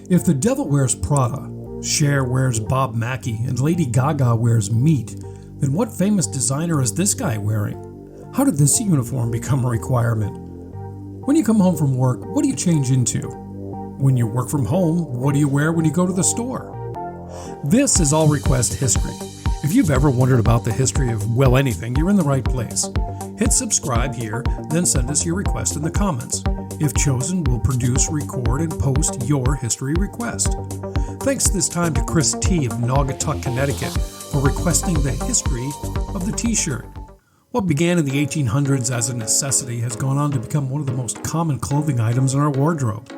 If the devil wears Prada, Cher wears Bob Mackie, and Lady Gaga wears meat, then what famous designer is this guy wearing? How did this uniform become a requirement? When you come home from work, what do you change into? When you work from home, what do you wear when you go to the store? This is All Request History. If you've ever wondered about the history of, well, anything, you're in the right place. Hit subscribe here, then send us your request in the comments. If chosen, we'll produce, record, and post your history request. Thanks this time to Chris T. of Naugatuck, Connecticut, for requesting the history of the t-shirt. What began in the 1800s as a necessity has gone on to become one of the most common clothing items in our wardrobe.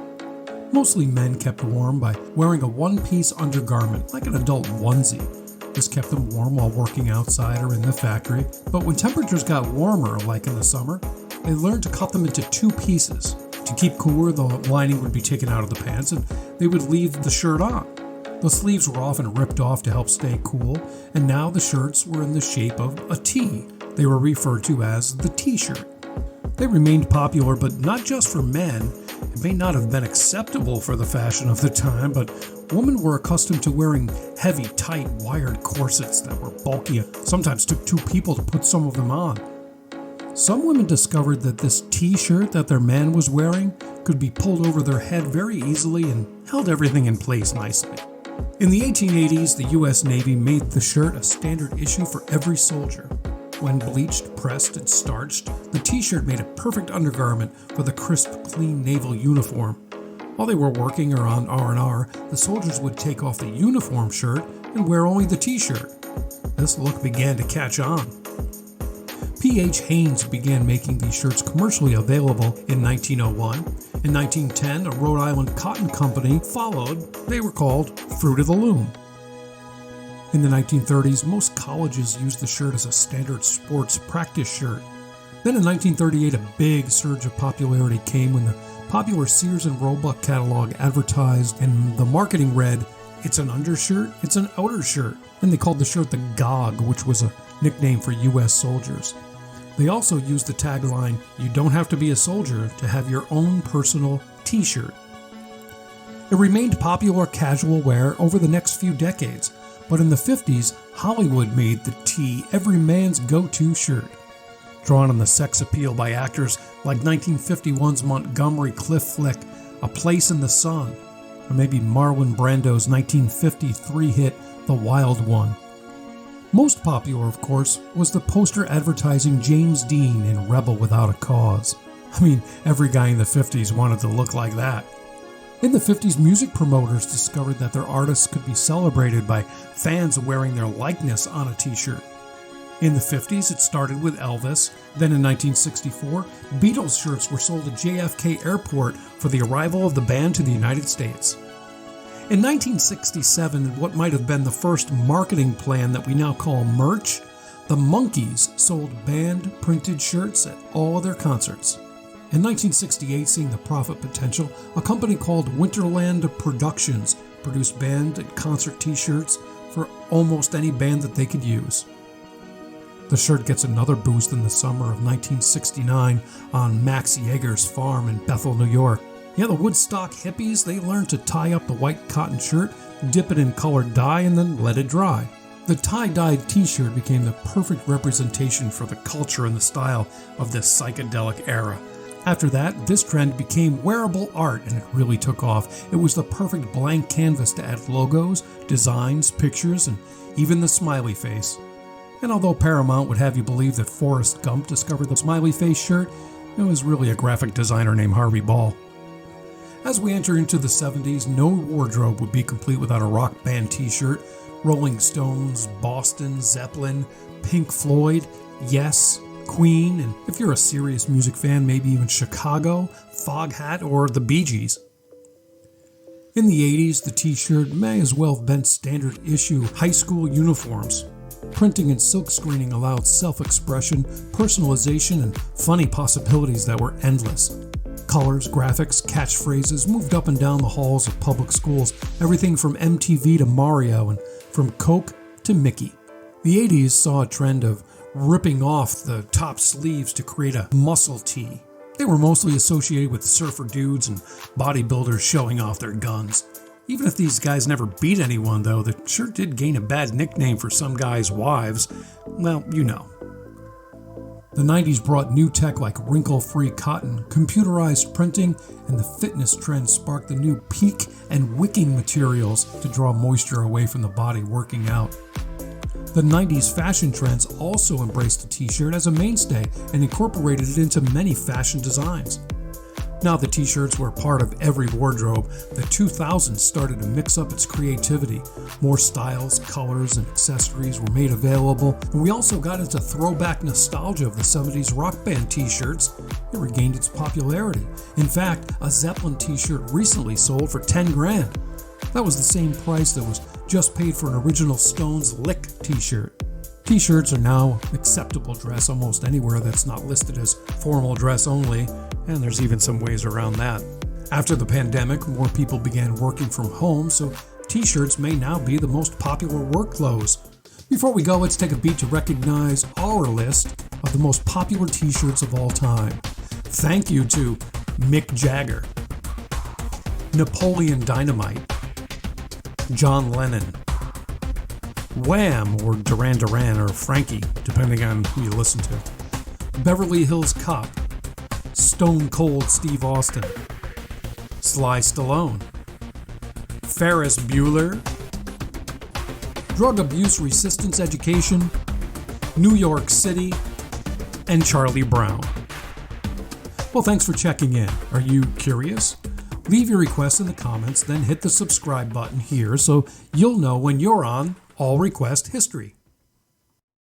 Mostly men kept warm by wearing a one-piece undergarment, like an adult onesie. This kept them warm while working outside or in the factory, but when temperatures got warmer, like in the summer, they learned to cut them into two pieces. To keep cooler, the lining would be taken out of the pants and they would leave the shirt on. The sleeves were often ripped off to help stay cool, and now the shirts were in the shape of a T. They were referred to as the t-shirt. They remained popular, but not just for men. It may not have been acceptable for the fashion of the time, but women were accustomed to wearing heavy, tight, wired corsets that were bulky and sometimes took two people to put some of them on. Some women discovered that this t-shirt that their man was wearing could be pulled over their head very easily and held everything in place nicely. In the 1880s, the U.S. Navy made the shirt a standard issue for every soldier. When bleached, pressed, and starched, the t-shirt made a perfect undergarment for the crisp, clean naval uniform. While they were working or on R&R, the soldiers would take off the uniform shirt and wear only the t-shirt. This look began to catch on. P.H. Haynes began making these shirts commercially available in 1901. In 1910, a Rhode Island cotton company followed. They were called Fruit of the Loom. In the 1930s, most colleges used the shirt as a standard sports practice shirt. Then in 1938, a big surge of popularity came when the popular Sears and Roebuck catalog advertised, and the marketing read, "It's an undershirt, it's an outer shirt," and they called the shirt the GOG, which was a nickname for U.S. soldiers. They also used the tagline, "You don't have to be a soldier to have your own personal t-shirt." It remained popular casual wear over the next few decades, but in the 50s, Hollywood made the tee every man's go-to shirt. Drawn on the sex appeal by actors like 1951's Montgomery Clift flick, A Place in the Sun, or maybe Marlon Brando's 1953 hit, The Wild One. Most popular, of course, was the poster advertising James Dean in Rebel Without a Cause. I mean, every guy in the 50s wanted to look like that. In the 50s, music promoters discovered that their artists could be celebrated by fans wearing their likeness on a t-shirt. In the 50s, it started with Elvis. Then in 1964, Beatles shirts were sold at JFK Airport for the arrival of the band to the United States. In 1967, what might have been the first marketing plan that we now call merch, the Monkees sold band-printed shirts at all their concerts. In 1968, seeing the profit potential, a company called Winterland Productions produced band and concert t-shirts for almost any band that they could use. The shirt gets another boost in the summer of 1969 on Max Yeager's farm in Bethel, New York. Yeah, the Woodstock hippies, they learned to tie up the white cotton shirt, dip it in colored dye, and then let it dry. The tie-dyed t-shirt became the perfect representation for the culture and the style of this psychedelic era. After that, this trend became wearable art, and it really took off. It was the perfect blank canvas to add logos, designs, pictures, and even the smiley face. And although Paramount would have you believe that Forrest Gump discovered the smiley face shirt, it was really a graphic designer named Harvey Ball. As we enter into the 70s, no wardrobe would be complete without a rock band t-shirt. Rolling Stones, Boston, Zeppelin, Pink Floyd, Yes, Queen, and if you're a serious music fan, maybe even Chicago, Foghat, or the Bee Gees. In the 80s, the t-shirt may as well have been standard issue high school uniforms. Printing and silk screening allowed self-expression, personalization, and funny possibilities that were endless. Colors, graphics, catchphrases moved up and down the halls of public schools, everything from MTV to Mario and from Coke to Mickey. The 80s saw a trend of ripping off the top sleeves to create a muscle tee. They were mostly associated with surfer dudes and bodybuilders showing off their guns. Even if these guys never beat anyone, though, the shirt did gain a bad nickname for some guys' wives. Well, you know. The 90s brought new tech like wrinkle-free cotton, computerized printing, and the fitness trend sparked the new peak and wicking materials to draw moisture away from the body working out. The 90s fashion trends also embraced the t-shirt as a mainstay and incorporated it into many fashion designs. Now that t-shirts were part of every wardrobe, the 2000s started to mix up its creativity. More styles, colors, and accessories were made available, and we also got into throwback nostalgia of the 70s rock band t-shirts. It regained its popularity. In fact, a Zeppelin t-shirt recently sold for $10 grand. That was the same price that was just paid for an original Stones Lick t-shirt. T-shirts are now acceptable dress almost anywhere that's not listed as formal dress only, and there's even some ways around that. After the pandemic, more people began working from home, so t-shirts may now be the most popular work clothes. Before we go, let's take a beat to recognize our list of the most popular t-shirts of all time. Thank you to Mick Jagger, Napoleon Dynamite, John Lennon, Wham, or Duran Duran, or Frankie, depending on who you listen to, Beverly Hills Cop, Stone Cold Steve Austin, Sly Stallone, Ferris Bueller, Drug Abuse Resistance Education, New York City, and Charlie Brown. Well, thanks for checking in. Are you curious? Leave your requests in the comments, then hit the subscribe button here so you'll know when you're on All Request History.